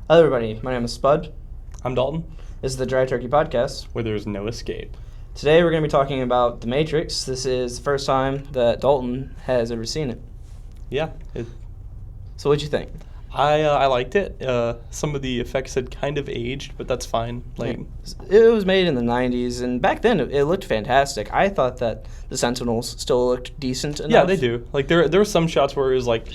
Hello, everybody. My name is Spud. I'm Dalton, This is the Dry Turkey Podcast. where there's no escape. Today, we're going to be talking about The Matrix. This is the first time that Dalton has ever seen it. Yeah, So, what'd you think? I liked it. Some of the effects had kind of aged, but that's fine. It was made in the 90s, and back then, it looked fantastic. I thought that the Sentinels still looked decent enough. Yeah, they do. Like there were some shots where it was like,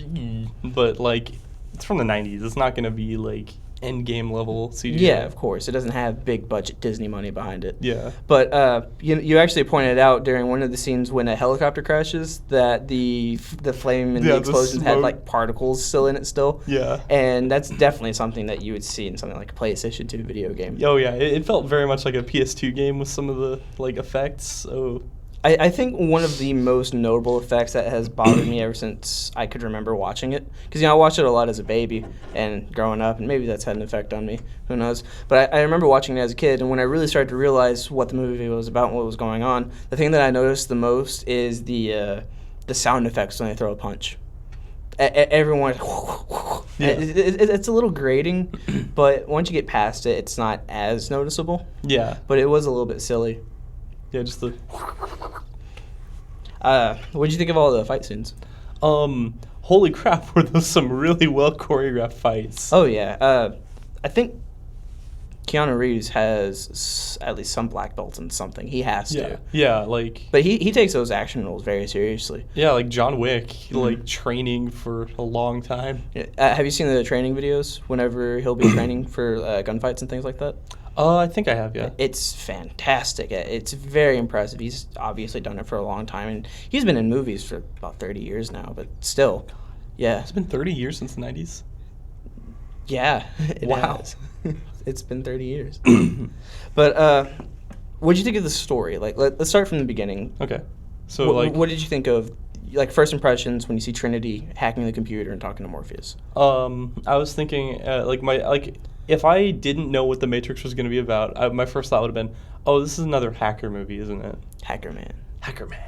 but like it's from the 90s. It's not gonna be like end game level CGI. Yeah, of course. It doesn't have big budget Disney money behind it. Yeah. But you actually pointed out during one of the scenes when a helicopter crashes that the flame and the the explosions had smoke. like particles still in it still. Yeah. And that's definitely something that you would see in something like a PlayStation 2 video game. Oh yeah, it felt very much like a PS2 game with some of the like effects. So I think one of the most notable effects that has bothered me ever since I could remember watching it, because I watched it a lot as a baby and growing up, and maybe that's had an effect on me. Who knows? But I remember watching it as a kid, and when I really started to realize what the movie was about and what was going on, the thing that I noticed the most is the sound effects when they throw a punch. Everyone, Yeah. it's a little grating, but once you get past it, it's not as noticeable. yeah, But it was a little bit silly. yeah, just the What did you think of all the fight scenes? holy crap, were those some really well choreographed fights? Oh yeah, I think Keanu Reeves has at least some black belts in something. He has yeah, to, yeah, like. but he takes those action roles very seriously. Yeah, like John Wick, like training for a long time. Yeah, have you seen the training videos? Whenever he'll be training for gunfights and things like that, I think I have, yeah. it's fantastic. It's very impressive. He's obviously done it for a long time, and he's been in movies for about 30 years now. But still, yeah, It's been 30 years since the 90s. yeah, it Wow. has. It's been 30 years. But what did you think of the story? Like, let's start from the beginning. Okay. So, What did you think of, like, first impressions when you see Trinity hacking the computer and talking to Morpheus? I was thinking, if I didn't know what The Matrix was going to be about, my first thought would have been, oh, this is another hacker movie, isn't it? Hacker Man. Hacker Man.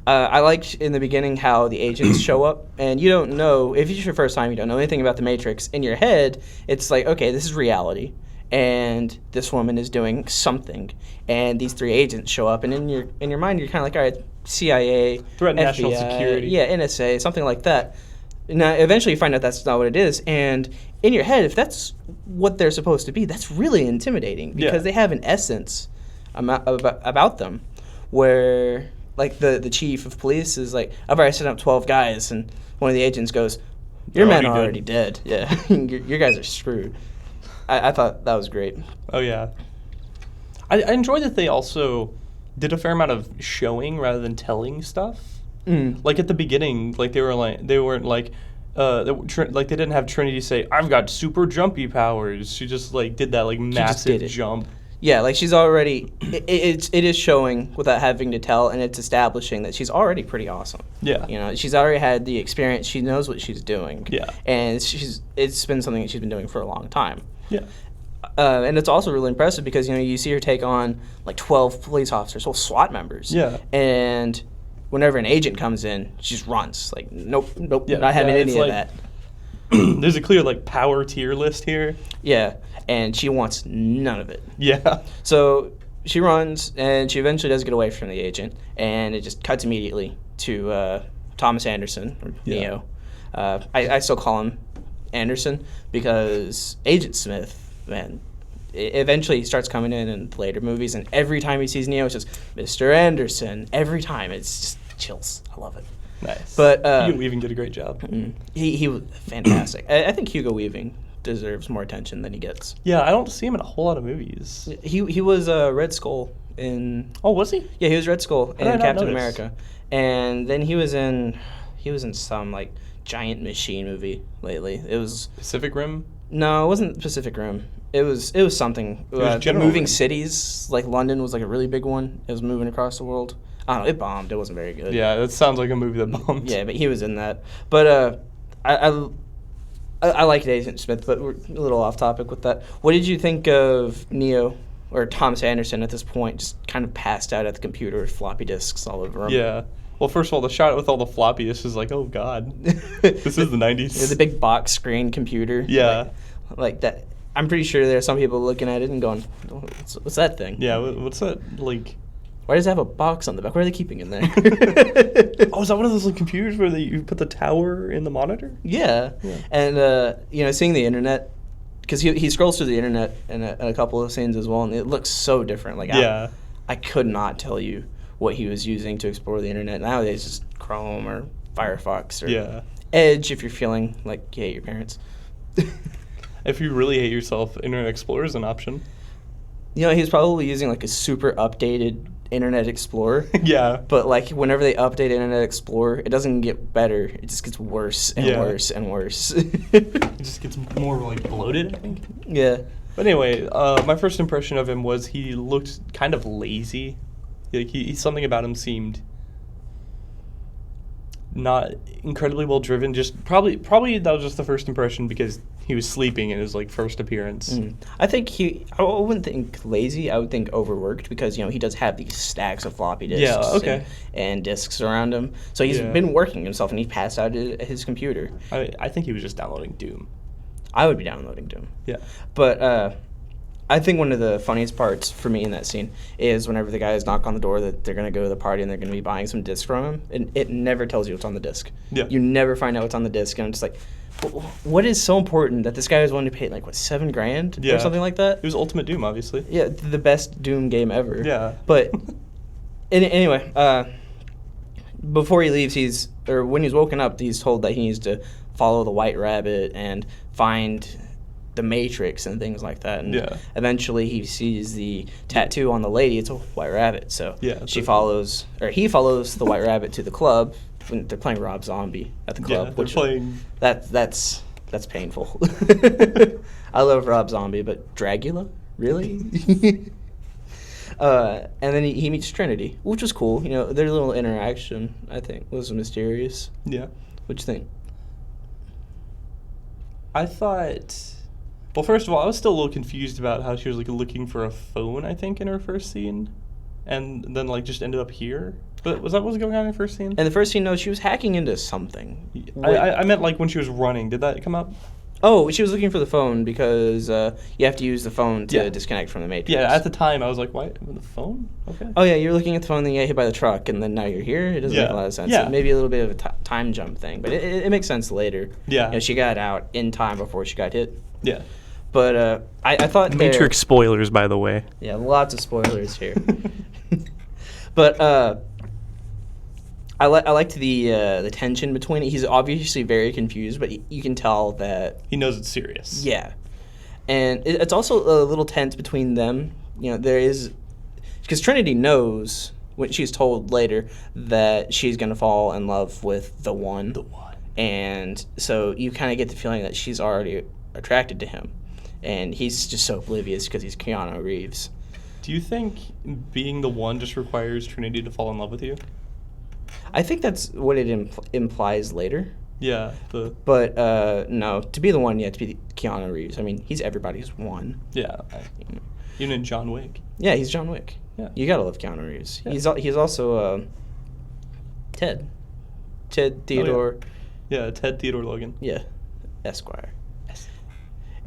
I liked in the beginning how the agents show up, and you don't know, if it's your first time, you don't know anything about the Matrix. In your head, it's like, okay, this is reality, and this woman is doing something, and these three agents show up, and in your mind, you're kind of like, all right, CIA, Threat FBI, national security. yeah, NSA, something like that. Now, eventually, you find out that's not what it is, and in your head, if that's what they're supposed to be, that's really intimidating because Yeah. they have an essence about them, where like the chief of police is like, I've already set up 12 guys, and one of the agents goes, your They're men are already already dead. Yeah, your guys are screwed. I thought that was great. Oh, yeah. I enjoy that they also did a fair amount of showing rather than telling stuff. Like at the beginning, like they weren't like, they didn't have Trinity say, "I've got super jumpy powers." She just like did that like just massive did it. jump. Yeah, like she's already, it is showing without having to tell, and it's establishing that she's already pretty awesome. Yeah. You know, she's already had the experience. She knows what she's doing. Yeah. And it's been something that she's been doing for a long time. Yeah. And it's also really impressive because, you know, you see her take on like 12 police officers, whole SWAT members. Yeah. And whenever an agent comes in, she just runs. Like, nope, Yeah, not having yeah, any it's of like- that. There's a clear like power tier list here. Yeah. And she wants none of it. Yeah. So she runs, and she eventually does get away from the agent, and it just cuts immediately to Thomas Anderson, or Yeah. Neo. I still call him Anderson because Agent Smith, man, eventually he starts coming in later movies, and every time he sees Neo, it's just Mr. Anderson. Every time, it's just chills. I love it. Nice. But, Hugo Weaving did a great job. He was fantastic. I think Hugo Weaving deserves more attention than he gets. Yeah, I don't see him in a whole lot of movies. He was Red Skull in. Oh, was he? Yeah, he was Red Skull did I in not Captain notice? America, and then he was in some like giant machine movie lately. It was Pacific Rim. no, it wasn't Pacific Rim. It was something. was General moving Rim. cities, like London was like a really big one. It was moving across the world. I don't know. It bombed. It wasn't very good. Yeah, that sounds like a movie that bombed. Yeah, but he was in that. But I liked Agent Smith, but we're a little off topic with that. What did you think of Neo or Thomas Anderson at this point, just kind of passed out at the computer with floppy disks all over him? Yeah. Well, first of all, the shot with all the floppy, this is like, oh god, this is the 90s. Yeah, the big box screen computer. Yeah. like that. I'm pretty sure there are some people looking at it and going, what's that thing? Yeah, what's that, like... Why does it have a box on the back? What are they keeping in there? Oh, is that one of those like, computers where you put the tower in the monitor? Yeah. And, seeing the internet, because he scrolls through the internet in a couple of scenes as well, and it looks so different. Like, Yeah. I could not tell you what he was using to explore the internet. Nowadays, it's just Chrome or Firefox or Edge if you're feeling like you hate your parents. If you really hate yourself, Internet Explorer is an option. He's probably using like a super updated Internet Explorer. Yeah. But like whenever they update Internet Explorer, it doesn't get better. It just gets worse and worse and worse. It just gets more like bloated, I think. Yeah. But anyway, my first impression of him was he looked kind of lazy. Like something about him seemed not incredibly well driven. Just probably that was just the first impression because he was sleeping in his like first appearance. I think I wouldn't think lazy. I would think overworked because he does have these stacks of floppy disks and disks around him. So he's been working himself and he passed out at his computer. I think he was just downloading Doom. I would be downloading Doom. Yeah. But I think one of the funniest parts for me in that scene is whenever the guys knock on the door that they're going to go to the party and they're going to be buying some discs from him, and it never tells you what's on the disc. Yeah. You never find out what's on the disc, and I'm just like, what is so important that this guy was willing to pay like $7,000 or something like that? It was Ultimate Doom, obviously. Yeah, the best Doom game ever. Yeah. But anyway, before he leaves, when he's woken up, he's told that he needs to follow the White Rabbit and find the Matrix and things like that. And eventually he sees the tattoo on the lady. It's a white rabbit. So he follows the White Rabbit to the club when they're playing Rob Zombie at the club. Yeah, they're playing. That's painful. I love Rob Zombie, but Dragula? Really? And then he meets Trinity, which was cool. Their little interaction, I think, was mysterious. Yeah. What'd you think? I thought... Well, first of all, I was still a little confused about how she was like looking for a phone, I think, in her first scene. And then like just ended up here. But was that what was going on in her first scene? In the first scene, no, she was hacking into something. I meant like when she was running. Did that come up? Oh, she was looking for the phone because you have to use the phone to disconnect from the Matrix. Yeah, at the time I was like, why? The phone? Okay. Oh, yeah, you're looking at the phone, then you get hit by the truck, and then now you're here? It doesn't make a lot of sense. Yeah. Maybe a little bit of a time jump thing, but it makes sense later. Yeah. She got out in time before she got hit. Yeah. But I thought Matrix spoilers, by the way. Yeah, lots of spoilers here. But I liked the tension between it. He's obviously very confused, but you can tell that he knows it's serious. Yeah, and it's also a little tense between them. There is because Trinity knows when she's told later that she's gonna fall in love with the one. And so you kind of get the feeling that she's already attracted to him, and he's just so oblivious because he's Keanu Reeves. Do you think being the one just requires Trinity to fall in love with you? I think that's what it implies later. Yeah. But no, to be the one, you have to be Keanu Reeves. I mean, he's everybody's one. Yeah. Even in John Wick. Yeah, he's John Wick. Yeah. You gotta love Keanu Reeves. Yeah. He's also Ted Theodore. Oh, yeah, Ted Theodore Logan. Yeah, Esquire.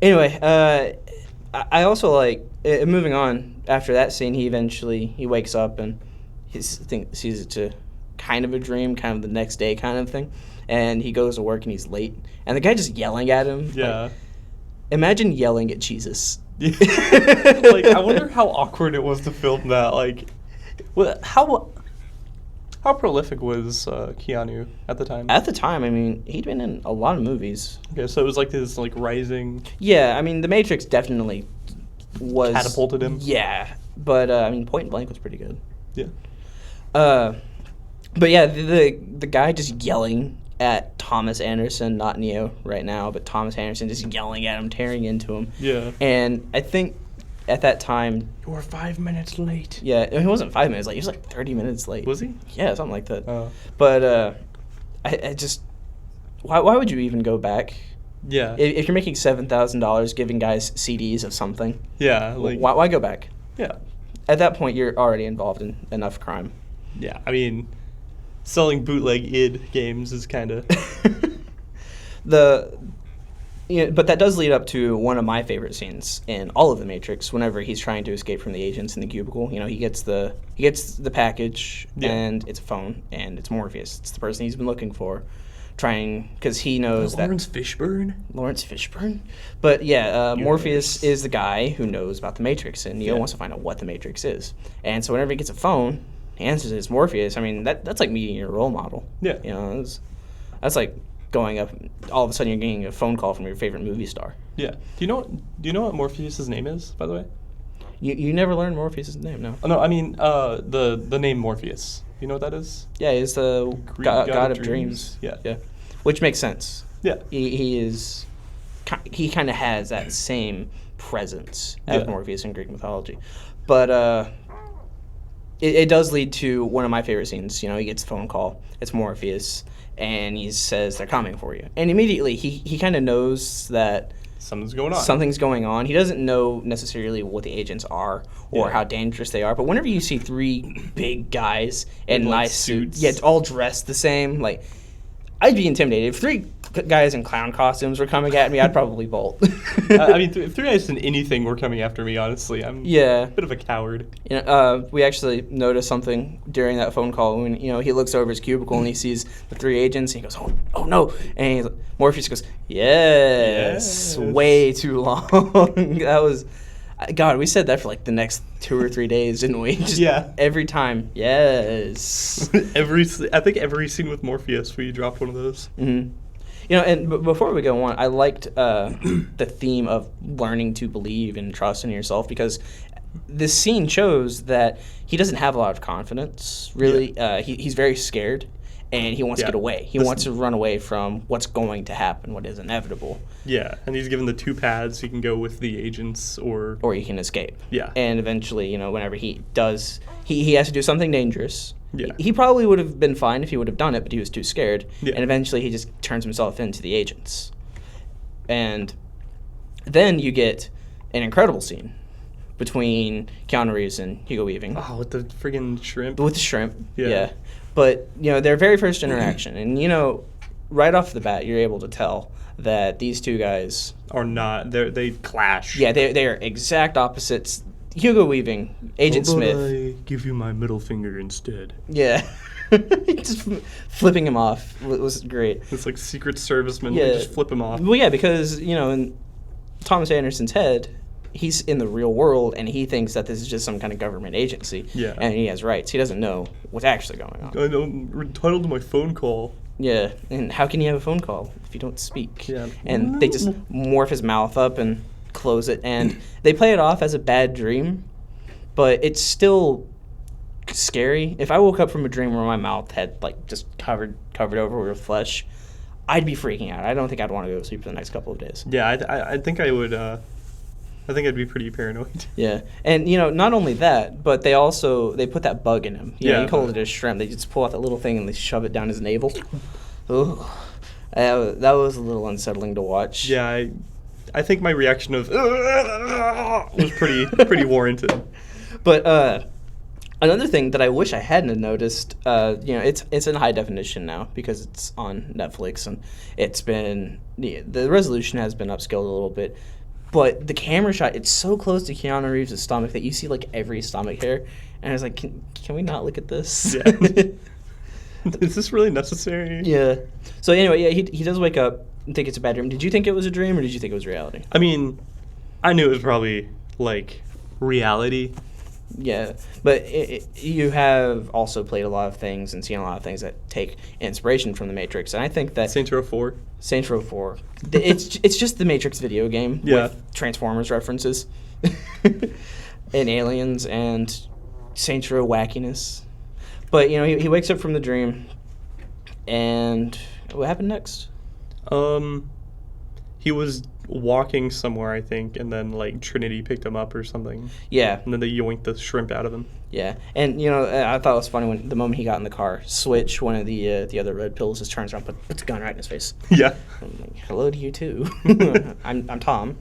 Anyway, I also like moving on. After that scene, he wakes up and sees it to kind of a dream, kind of the next day kind of thing, and he goes to work and he's late, and the guy just yelling at him. Yeah. Like, imagine yelling at Jesus. Like, I wonder how awkward it was to film that. Like, how prolific was Keanu at the time? At the time, I mean, he'd been in a lot of movies. Okay, so it was like this like rising. Yeah, I mean, The Matrix definitely was catapulted him. Yeah, but I mean, Point Blank was pretty good. Yeah. But yeah, the guy just yelling at Thomas Anderson, not Neo right now, but Thomas Anderson just yelling at him, tearing into him. Yeah. And I think at that time... You were 5 minutes late. Yeah, he wasn't 5 minutes late. He was like 30 minutes late. Was he? Yeah, something like that. Oh. But I just... Why would you even go back? Yeah. If you're making $7,000 giving guys CDs of something, yeah, like why go back? Yeah. At that point, you're already involved in enough crime. Yeah, I mean, selling bootleg id games is kind of... Yeah, but that does lead up to one of my favorite scenes in all of the Matrix. Whenever he's trying to escape from the agents in the cubicle, he gets the package, Yeah. and it's a phone, and it's Morpheus. It's the person he's been looking for, trying because he knows that Lawrence Fishburne. Lawrence Fishburne. But yeah, Morpheus Universe. is the guy who knows about the Matrix, and Neo Yeah. wants to find out what the Matrix is. And so whenever he gets a phone, he answers it as Morpheus. I mean, that's like meeting your role model. Yeah. That's like going up. All of a sudden, you're getting a phone call from your favorite movie star. Yeah. Do you know what Morpheus's name is, by the way? You never learned Morpheus' name, no? Oh, no, I mean the name Morpheus. You know what that is? Yeah, he's the Greek god of dreams. Yeah. Yeah, which makes sense. Yeah. He kind of has that same presence as Yeah. Morpheus in Greek mythology, but it does lead to one of my favorite scenes. He gets a phone call. It's Morpheus, and he says they're coming for you. And immediately he kind of knows that Something's going on. something's going on. He doesn't know necessarily what the agents are or Yeah. how dangerous they are. But whenever you see three big guys in In, like, nice suits, suits. all dressed the same, like I'd be intimidated. If three guys in clown costumes were coming at me, I'd probably bolt. I mean, if three guys in anything were coming after me, honestly, I'm yeah. a bit of a coward. We actually noticed something during that phone call when he looks over his cubicle and he sees the three agents. And he goes, "Oh no!" And Morpheus goes, "Yes, Yes. way too long." That was, God. We said that for like the next 2 or 3 days, didn't we? Just Yeah. Every time, yes. I think every scene with Morpheus, we dropped one of those. hmm and before we go on, I liked the theme of learning to believe and trust in yourself, because this scene shows that he doesn't have a lot of confidence, really. He's very scared, and he wants to Yeah. get away. He wants to run away from what's going to happen, what is inevitable, Yeah, and he's given the two paths. He can go with the agents or he can escape. Yeah. And eventually, whenever he does, he has to do something dangerous. Yeah. He probably would have been fine if he would have done it, but he was too scared. Yeah. And eventually he just turns himself into the agents. And then you get an incredible scene between Keanu Reeves and Hugo Weaving. oh, with the friggin' shrimp. With the shrimp. Yeah. But, their very first interaction. And, right off the bat, you're able to tell that these two guys, Or not. They clash. yeah, they are exact opposites. Hugo Weaving, Agent Smith. I give you my middle finger instead. Yeah. Just flipping him off was great. It's like Secret Servicemen. Yeah. They just flip him off. Well, yeah, because, in Thomas Anderson's head, he's in the real world, and he thinks that this is just some kind of government agency. Yeah. And he has rights. He doesn't know what's actually going on. I know, I'm entitled to my phone call. Yeah, and how can you have a phone call if you don't speak? Yeah. And they just morph his mouth up and close it, and they play it off as a bad dream, but it's still scary. If I woke up from a dream where my mouth had like just covered over with flesh, I'd be freaking out. I don't think I'd want to go to sleep for the next couple of days. Yeah, I think I would. I think I'd be pretty paranoid. Yeah, and not only that, but they put that bug in him. You Yeah. call it a shrimp. They just pull out that little thing and they shove it down his navel. Ugh. That was a little unsettling to watch. Yeah, I think my reaction of was pretty warranted. But another thing that I wish I hadn't noticed, it's in high definition now because it's on Netflix, and the resolution has been upscaled a little bit. But the camera shot, it's so close to Keanu Reeves' stomach that you see like every stomach hair, and I was like, can we not look at this? Yeah. Is this really necessary? Yeah. So anyway, yeah, he does wake up and think it's a bad dream. Did you think it was a dream, or did you think it was reality? I mean, I knew it was probably like reality. Yeah, but you have also played a lot of things and seen a lot of things that take inspiration from The Matrix, and I think that Saints Row 4. Saints Row 4, it's just the Matrix video game Yeah. with Transformers references and aliens and Saints Row wackiness. But he wakes up from the dream, and what happened next? He was walking somewhere, I think, and then like Trinity picked him up or something, Yeah, and then they yoinked the shrimp out of him. yeah, and I thought it was funny when the moment he got in the car, Switch, one of the other red pills, just turns around, puts a gun right in his face. Yeah. I'm like, hello to you too. I'm Tom.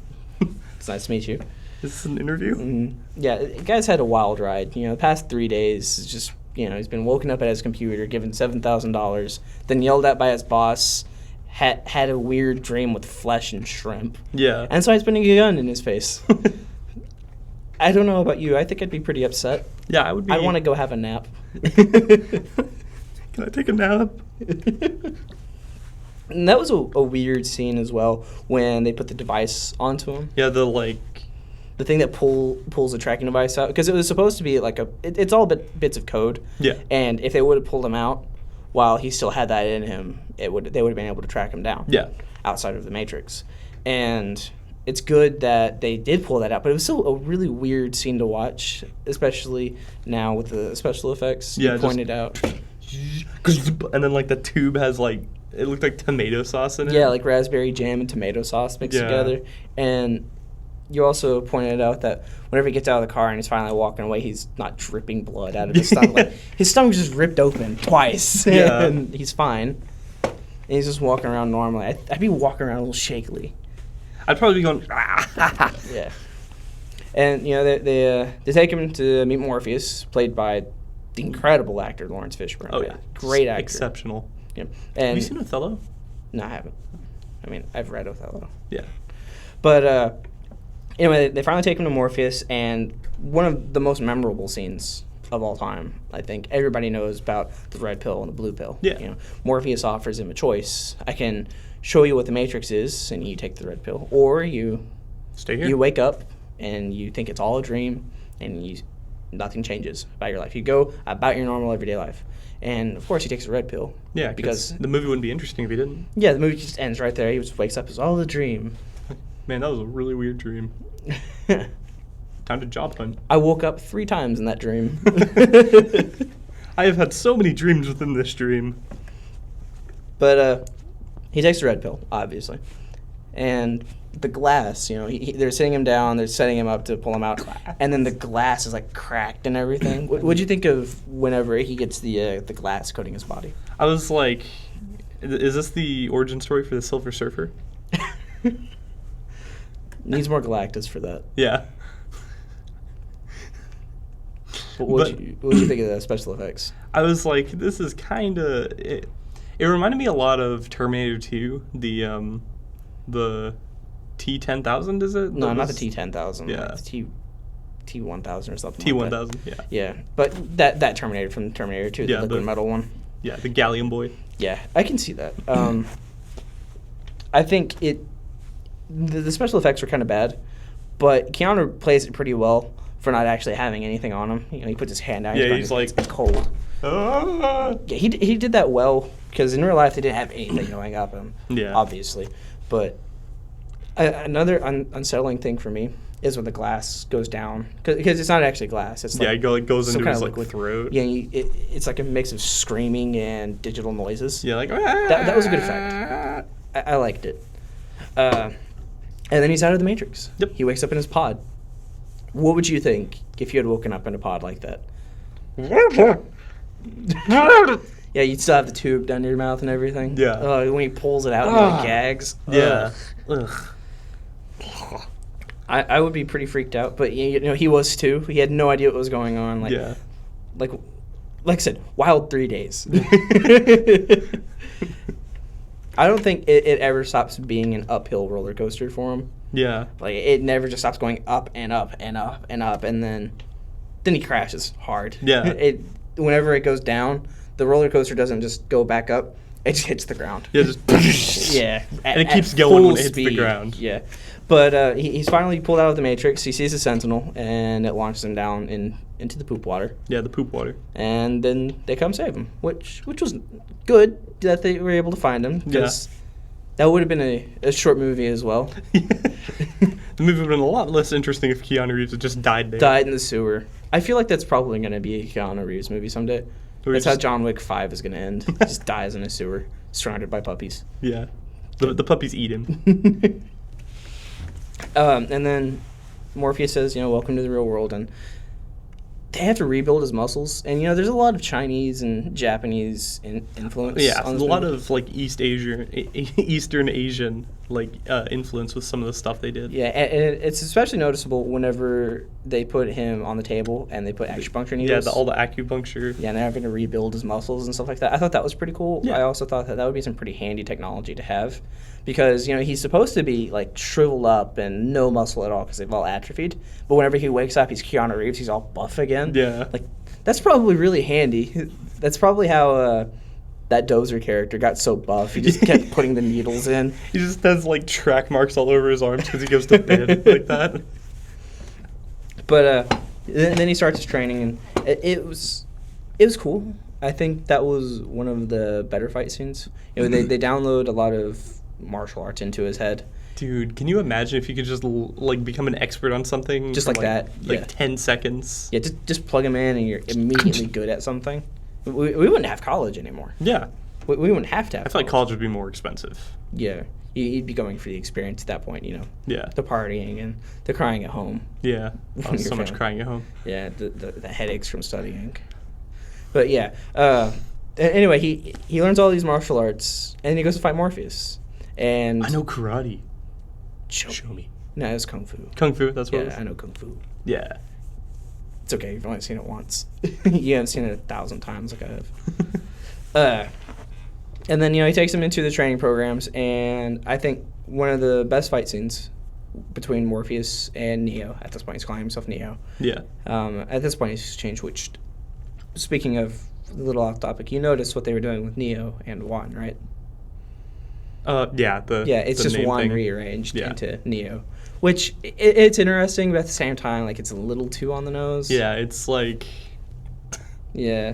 It's nice to meet you. Is this an interview? Yeah, the guy's had a wild ride. The past 3 days, is just he's been woken up at his computer, given $7,000, then yelled at by his boss, had a weird dream with flesh and shrimp. Yeah. And so I was putting a gun in his face. I don't know about you. I think I'd be pretty upset. Yeah, I would be. I want to go have a nap. Can I take a nap? And that was a weird scene as well when they put the device onto him. Yeah, the thing that pulls the tracking device out, because it was supposed to be like it's all bits of code. Yeah. And if they would have pulled him out while he still had that in him, they would have been able to track him down. Yeah. Outside of the Matrix, and it's good that they did pull that out, but it was still a really weird scene to watch, especially now with the special effects. Yeah, you pointed out. And then like the tube has like it looked like tomato sauce in it. Yeah, like raspberry jam and tomato sauce mixed together. And you also pointed out that whenever he gets out of the car and he's finally walking away, he's not dripping blood out of his stomach. Like, his stomach's just ripped open twice, Yeah. and he's fine. And he's just walking around normally. I'd be walking around a little shakily. I'd probably be going. Ah. Yeah. And you know they take him to meet Morpheus, played by the incredible actor Lawrence Fishburne. Oh yeah, great actor. exceptional. Yeah. And Have you seen Othello? No, I haven't. I mean, I've read Othello. Yeah. But anyway, they finally take him to Morpheus, and one of the most memorable scenes of all time, I think everybody knows about the red pill and the blue pill. Yeah. You know, Morpheus offers him a choice. I can show you what the Matrix is, and you take the red pill, or you Stay here. you wake up and you think it's all a dream, and nothing changes about your life. You go about your normal everyday life. And of course, he takes the red pill. Yeah, because the movie wouldn't be interesting if he didn't. Yeah, the movie just ends right there. He just wakes up as all a dream. Man, that was a really weird dream. Time to job hunt. I woke up 3 times in that dream. I have had so many dreams within this dream. But he takes the red pill, obviously. And the glass, you know, they're sitting him down, they're setting him up to pull him out, and then the glass is like cracked and everything. What'd you think of whenever he gets the glass coating his body? I was like, is this the origin story for the Silver Surfer? Needs more Galactus for that. Yeah. What'd you think of the special effects? I was like, this is kind of... It reminded me a lot of Terminator 2, the T-10,000, is it? No, not the T-10,000. Yeah. Like the T-1000 or something T-1000, like that. yeah. Yeah, but that Terminator from Terminator 2, Yeah, the liquid metal one. Yeah, the Gallium Boy. Yeah, I can see that. I think the special effects were kind of bad, but Keanu plays it pretty well for not actually having anything on him. You know, he puts his hand out. Yeah, he's like it's cold. Ah! Yeah, he did that well because in real life they didn't have anything going up him. Yeah. Obviously, but another unsettling thing for me is when the glass goes down because it's not actually glass. It's like, it goes some into kind his of like throat. Yeah, it's like a mix of screaming and digital noises. Yeah, like that was a good effect. I liked it. And then he's out of the Matrix. Yep. He wakes up in his pod. What would you think if you had woken up in a pod like that? Yeah, you'd still have the tube down your mouth and everything. Yeah. When he pulls it out, he like gags. Yeah. Ugh. I would be pretty freaked out, but you know he was too. He had no idea what was going on. Like, Yeah. like I said, wild 3 days. I don't think it ever stops being an uphill roller coaster for him. Yeah. Like it never just stops going up and up and up and up, and then he crashes hard. Yeah. Whenever it goes down, the roller coaster doesn't just go back up; it just hits the ground. Yeah, just Yeah, and it keeps going when it hits the speed. ground. Yeah, but he's finally pulled out of the Matrix. He sees the Sentinel, and it launches him down into the poop water. Yeah, the poop water. And then they come save him, which was good that they were able to find him because that would have been a short movie as well. The movie would have been a lot less interesting if Keanu Reeves had just died there. Died in the sewer. I feel like that's probably going to be a Keanu Reeves movie someday. Or That's how just- John Wick 5 is going to end. He just dies in a sewer, surrounded by puppies. Yeah. The puppies eat him. And then Morpheus says, welcome to the real world. And they have to rebuild his muscles. And, there's a lot of Chinese and Japanese influence. Yeah, on a this lot movie. of like Eastern Asian influence with some of the stuff they did. Yeah, and it's especially noticeable whenever they put him on the table and they put acupuncture needles. Yeah, all the acupuncture. Yeah, and they're having to rebuild his muscles and stuff like that. I thought that was pretty cool. Yeah. I also thought that would be some pretty handy technology to have, because he's supposed to be like shriveled up and no muscle at all because they've all atrophied. But whenever he wakes up, he's Keanu Reeves. He's all buff again. Yeah. Like, that's probably really handy. That's probably how that Dozer character got so buff. He just kept putting the needles in. He just has track marks all over his arms because he goes to bed like that. But then he starts his training, and it was cool. I think that was one of the better fight scenes. They download a lot of martial arts into his head. Dude, can you imagine if you could just become an expert on something just from, like that? Yeah. 10 seconds. Yeah, just plug him in and you're immediately good at something. We wouldn't have college anymore. Yeah. We wouldn't have to have. I feel like college would be more expensive. Yeah, you'd be going for the experience at that point. Yeah. The partying and the crying at home. Yeah. When So you're much failing. crying at home. Yeah, the headaches from studying. But yeah. Anyway, he learns all these martial arts and he goes to fight Morpheus. And I know karate. Show me. No, it's kung fu. Kung fu, that's what it Yeah, is? I know kung fu. Yeah. It's okay. You've only seen it once. You haven't seen it 1,000 times like I have. And then he takes him into the training programs, and I think one of the best fight scenes between Morpheus and Neo. At this point, he's calling himself Neo. Yeah. At this point, he's changed. Which, speaking of a little off topic, you noticed what they were doing with Neo and Juan, right? Yeah. It's the just name Juan thing. rearranged Yeah. into Neo, which it's interesting, but at the same time, it's a little too on the nose. Yeah, it's Yeah.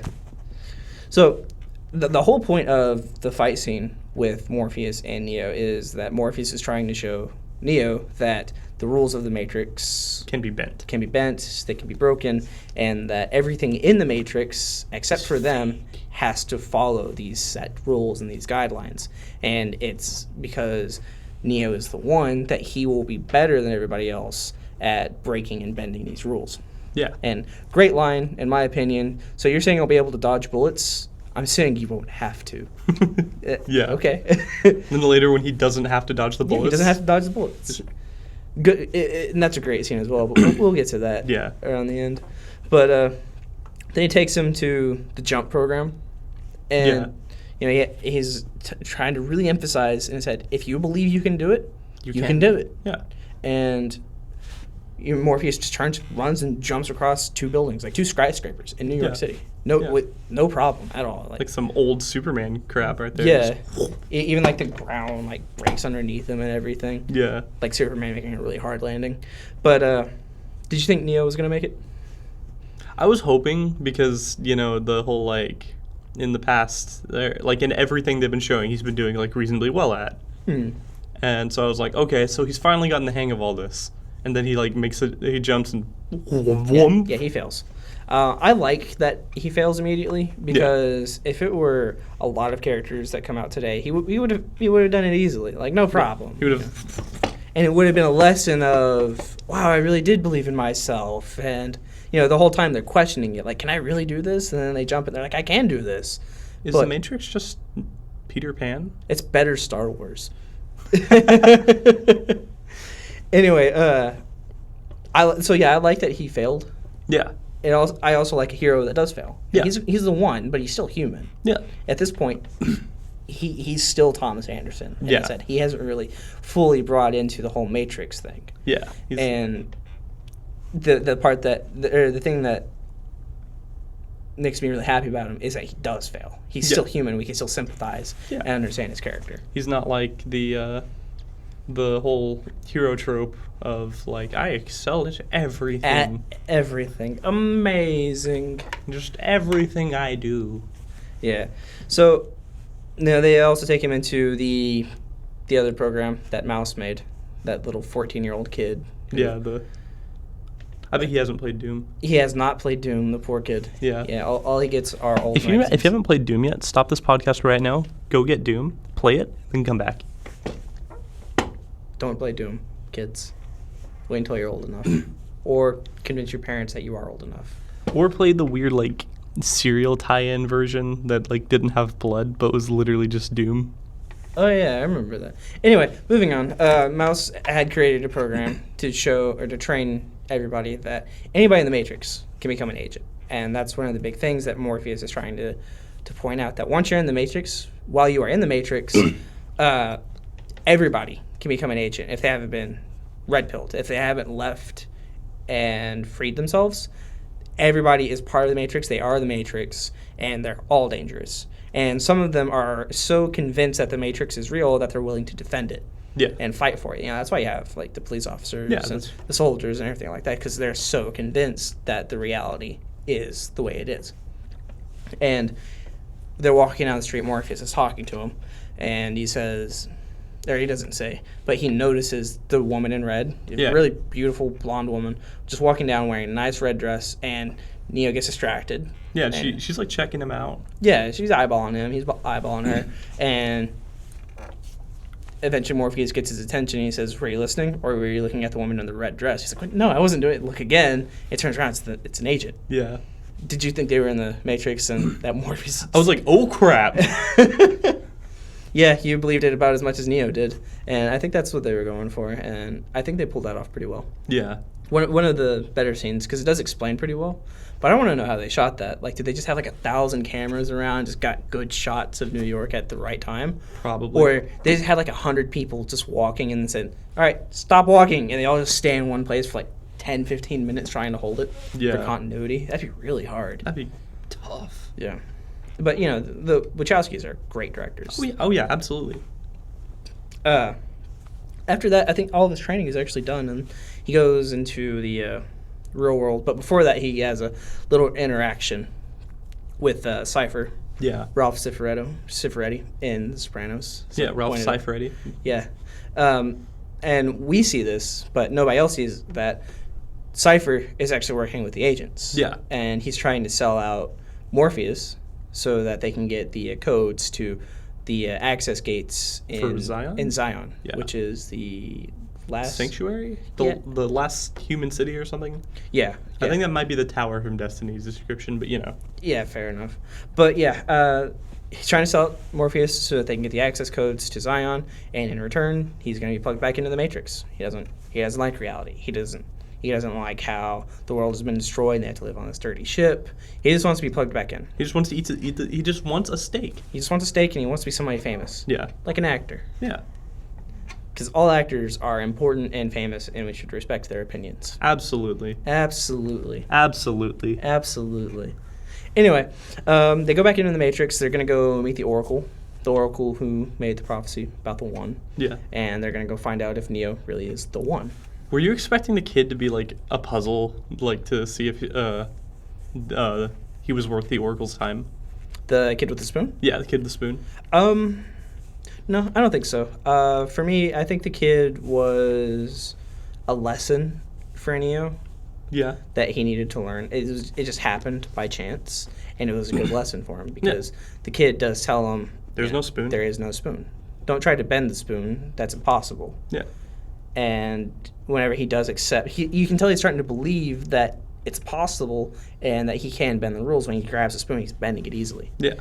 So the whole point of the fight scene with Morpheus and Neo is that Morpheus is trying to show Neo that the rules of the Matrix can be bent. they can be broken, and that everything in the Matrix, except for them, has to follow these set rules and these guidelines. And it's because Neo is the one that he will be better than everybody else at breaking and bending these rules. Yeah. And great line, in my opinion. So you're saying I'll be able to dodge bullets? I'm saying you won't have to. Yeah. Okay. Then later when he doesn't have to dodge the Yeah, bullets. he doesn't have to dodge the bullets. Good, and that's a great scene as well, but we'll get to that Yeah. around the end. But then he takes him to the jump program, and he's trying to really emphasize in his head, if you believe you can do it, you can do it. Yeah. And Morpheus just runs and jumps across 2 buildings, 2 skyscrapers in New York Yeah. City. No, Yeah. with no problem at all. Like some old Superman crap right there. yeah, Just- even the ground breaks underneath him and everything. yeah. Like Superman making a really hard landing. But did you think Neo was gonna make it? I was hoping because, the whole in the past, in everything they've been showing, he's been doing reasonably well at. And so I was like, okay, so he's finally gotten the hang of all this. And then he makes it, he jumps and Yeah, he fails. I like that he fails immediately because if it were a lot of characters that come out today, he would have done it easily, no problem. He would have. And it would have been a lesson of, wow, I really did believe in myself, and the whole time they're questioning it, can I really do this? And then they jump and they're like, I can do this. Is But the Matrix just Peter Pan? it's better Star Wars. Anyway, I like that he failed. Yeah. I also like a hero that does fail. Yeah. He's the one, but he's still human. Yeah. At this point, he's still Thomas Anderson. Like Yeah. I said, he hasn't really fully brought into the whole Matrix thing. Yeah. And the part the thing that makes me really happy about him is that he does fail. He's still human. We can still sympathize and understand his character. He's not like the whole hero trope of I excel at everything. At everything. Amazing. Just everything I do. Yeah. So, they also take him into the other program that Mouse made, that little 14-year-old kid. Yeah, I bet he hasn't played Doom. He has not played Doom, the poor kid. Yeah. Yeah, all he gets are old If you haven't played Doom yet, stop this podcast right now. Go get Doom, play it, then come back. Don't play Doom, kids. Wait until you're old enough. Or convince your parents that you are old enough. Or play the weird serial tie-in version that didn't have blood but was literally just Doom. Oh yeah, I remember that. Anyway, moving on. Mouse had created a program to show or to train everybody that anybody in the Matrix can become an agent, and that's one of the big things that Morpheus is trying to point out. That once you're in the Matrix, while you are in the Matrix, everybody can become an agent if they haven't been red pilled, if they haven't left and freed themselves. Everybody is part of the Matrix. They are the Matrix, and they're all dangerous. And some of them are so convinced that the Matrix is real that they're willing to defend it and fight for it. You know, that's why you have like the police officers and the soldiers and everything like that, because they're so convinced that the reality is the way it is. And they're walking down the street. Morpheus is talking to him, and he says, or he doesn't say, but he notices the woman in red, a really beautiful blonde woman, just walking down wearing a nice red dress, and Neo gets distracted. Yeah, she's like checking him out. Yeah, she's eyeballing him. He's eyeballing her. And eventually Morpheus gets his attention. And he says, were you listening? Or were you looking at the woman in the red dress? He's like, no, I wasn't doing it. Look again. It turns around. It's an agent. Yeah. Did you think they were in the Matrix and that Morpheus... I was like, oh, crap. Yeah, you believed it about as much as Neo did. And I think that's what they were going for. And I think they pulled that off pretty well. Yeah. One of the better scenes, because it does explain pretty well. But I want to know how they shot that. Like, did they just have like 1,000 cameras around, just got good shots of New York at the right time? Probably. Or they just had like 100 people just walking and said, all right, stop walking. And they all just stay in one place for like 10, 15 minutes trying to hold it for continuity. That'd be really hard. That'd be tough. Yeah. But, you know, the Wachowskis are great directors. Oh, yeah, absolutely. After that, I think all of his training is actually done, and he goes into the real world. But before that, he has a little interaction with Cypher. Yeah. Ralph Cifaretti in The Sopranos. Yeah, Ralph Cifaretti. Yeah. And we see this, but nobody else sees that Cypher is actually working with the agents. Yeah. And he's trying to sell out Morpheus so that they can get the codes to the access gates in Zion, which is the last... Sanctuary? The last human city or something? Yeah. I think that might be the tower from Destiny's description, but you know. Yeah, fair enough. But yeah, he's trying to sell out Morpheus so that they can get the access codes to Zion, and in return, he's going to be plugged back into the Matrix. He doesn't like reality. He doesn't like how the world has been destroyed and they have to live on this dirty ship. He just wants to be plugged back in. He just wants to he just wants a steak. He just wants a steak and he wants to be somebody famous. Yeah. Like an actor. Yeah. Because all actors are important and famous and we should respect their opinions. Absolutely. Absolutely. Absolutely. Absolutely. Anyway, they go back into the Matrix. They're going to go meet the Oracle. The Oracle who made the prophecy about the One. Yeah. And they're going to go find out if Neo really is the One. Were you expecting the kid to be like a puzzle, like to see if he was worth the Oracle's time? The kid with the spoon? Yeah, the kid with the spoon. No, I don't think so. For me, I think the kid was a lesson for Neo. Yeah. That he needed to learn. It just happened by chance, and it was a good lesson for him because the kid does tell him, "There's no spoon. There is no spoon. Don't try to bend the spoon. That's impossible." Yeah. And whenever he does accept, you can tell he's starting to believe that it's possible and that he can bend the rules. When he grabs a spoon, he's bending it easily. Yeah.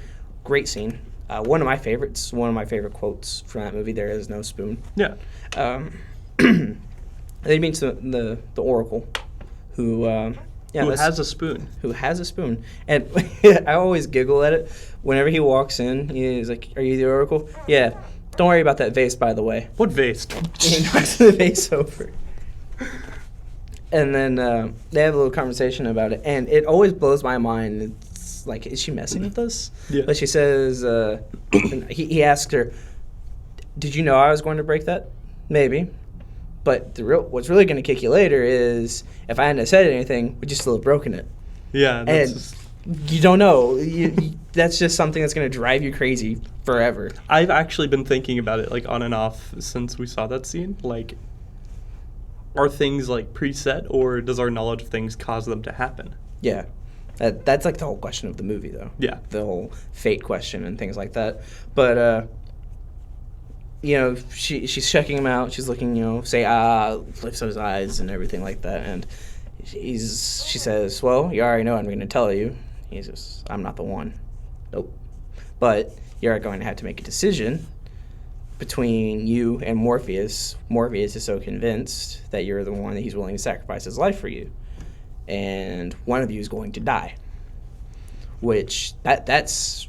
Great scene. One of my favorites. One of my favorite quotes from that movie. There is no spoon. Yeah. They meet the Oracle, who has a spoon. Who has a spoon. And I always giggle at it. Whenever he walks in, he's like, "Are you the Oracle?" "Yeah. Don't worry about that vase, by the way." "What vase?" He knocks the vase over. And then they have a little conversation about it. And it always blows my mind. It's like, is she messing with us? Yeah. But she says, he asks her, "Did you know I was going to break that?" "Maybe. But what's really going to kick you later is if I hadn't said anything, would you still have broken it?" Yeah. You don't know. That's just something that's going to drive you crazy forever. I've actually been thinking about it, like, on and off since we saw that scene. Like, are things, like, preset, or does our knowledge of things cause them to happen? Yeah. That's, like, the whole question of the movie, though. Yeah. The whole fate question and things like that. But, she's checking him out. She's looking, say, lifts up his eyes and everything like that. And she says, "Well, you already know I'm going to tell you." He says, "I'm not the one." "Nope. But you're going to have to make a decision between you and Morpheus. Morpheus is so convinced that you're the one that he's willing to sacrifice his life for you, and one of you is going to die. Which that's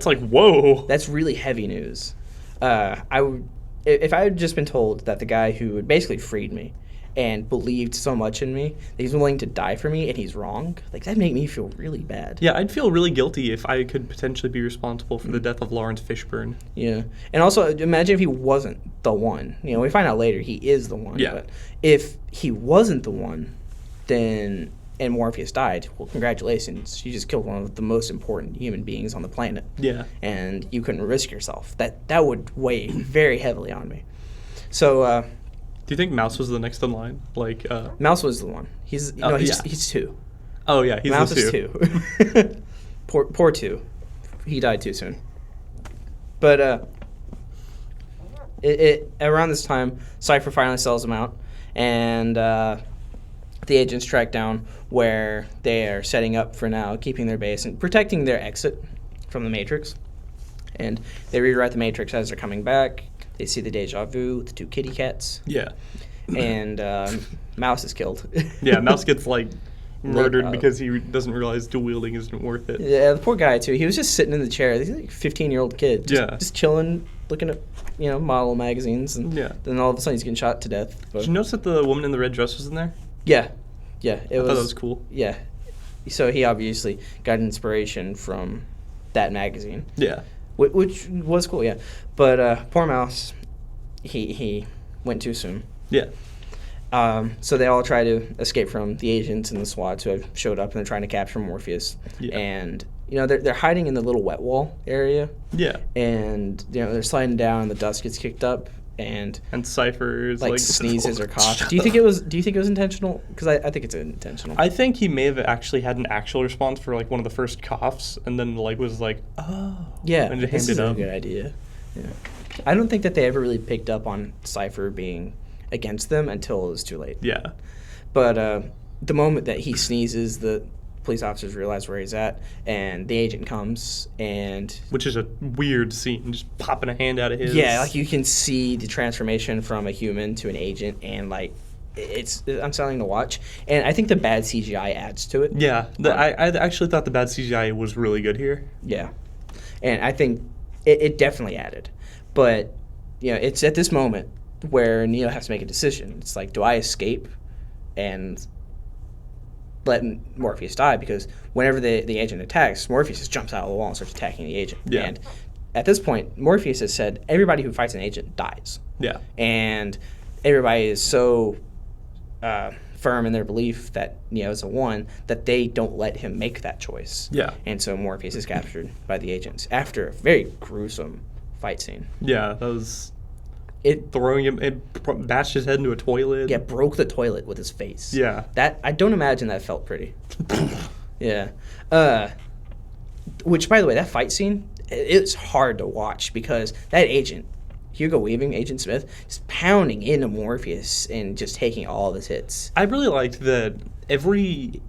like, whoa. that's really heavy news. If I had just been told that the guy who had basically freed me and believed so much in me that he's willing to die for me and he's wrong, like, that'd make me feel really bad. Yeah, I'd feel really guilty if I could potentially be responsible for the death of Lawrence Fishburne. Yeah. And also, imagine if he wasn't the one. You know, we find out later he is the one. Yeah. But if he wasn't the one, then, and Morpheus died, well, congratulations. You just killed one of the most important human beings on the planet. Yeah. And you couldn't risk yourself. That would weigh very heavily on me. So, do you think Mouse was the next in line? Like, Mouse was the one. He's two. Oh yeah, he's Mouse the is two. poor two. He died too soon. But it around this time, Cypher finally sells him out, and the agents track down where they are setting up for now, keeping their base and protecting their exit from the Matrix. And they rewrite the Matrix as they're coming back. They see the deja vu with the two kitty cats. Yeah. And Mouse is killed. Yeah, Mouse gets like murdered Uh, because he doesn't realize dual wielding isn't worth it. Yeah, the poor guy too. He was just sitting in the chair. He's like a 15-year-old kid. Yeah. Just chilling, looking at, model magazines, and Yeah. then all of a sudden he's getting shot to death. But Did you notice that the woman in the red dress was in there? yeah, it I thought that was cool. Yeah, so he obviously got inspiration from that magazine, Yeah. which was cool. Yeah, but poor Mouse, he went too soon. Yeah. So they all try to escape from the agents and the SWATs who have showed up, and they're trying to capture Morpheus. Yeah. And they're hiding in the little wet wall area, Yeah. and they're sliding down, and the dust gets kicked up, and And Cypher is like sneezes or coughs. Do you think it was intentional? Because I think it's intentional. I think he may have actually had an actual response for like one of the first coughs, and then like was like, oh. Yeah, And just this is hammed it a up. good idea. Yeah. I don't think that they ever really picked up on Cypher being against them until it was too late. Yeah. But the moment that he sneezes, the police officers realize where he's at, and the agent comes, and Which is a weird scene, just popping a hand out of his. yeah, like you can see the transformation from a human to an agent, and like it's unsettling to watch. And I think the bad CGI adds to it. Yeah. I actually thought the bad CGI was really good here. Yeah, and I think it definitely added. But it's at this moment where Neo has to make a decision. It's like, do I escape and let Morpheus die? Because whenever the agent attacks, Morpheus just jumps out of the wall and starts attacking the agent. Yeah. And at this point, Morpheus has said everybody who fights an agent dies. Yeah. And everybody is so firm in their belief that Neo is the one that they don't let him make that choice. Yeah. And so Morpheus is captured by the agents after a very gruesome fight scene. Yeah, that was It throwing him, it bashed his head into a toilet. broke the toilet with his face. Yeah. That I don't imagine that felt pretty. Yeah. Which, by the way, that fight scene, it's hard to watch because that agent, Hugo Weaving, Agent Smith, is pounding into Morpheus and just taking all of his hits. I really liked that every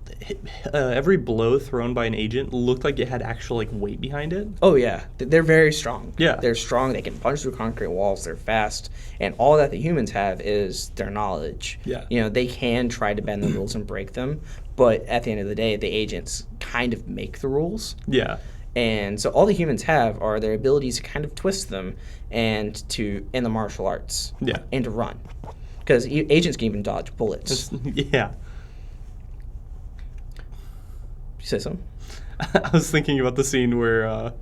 blow thrown by an agent looked like it had actual like weight behind it. Oh yeah, they're very strong. Yeah. They're strong. They can punch through concrete walls. They're fast, and all that the humans have is their knowledge. Yeah. They can try to bend the rules and break them, but at the end of the day, the agents kind of make the rules. Yeah. And so all the humans have are their abilities to kind of twist them and in the martial arts. Yeah. And to run, because agents can even dodge bullets. Yeah. You say something? I was thinking about the scene where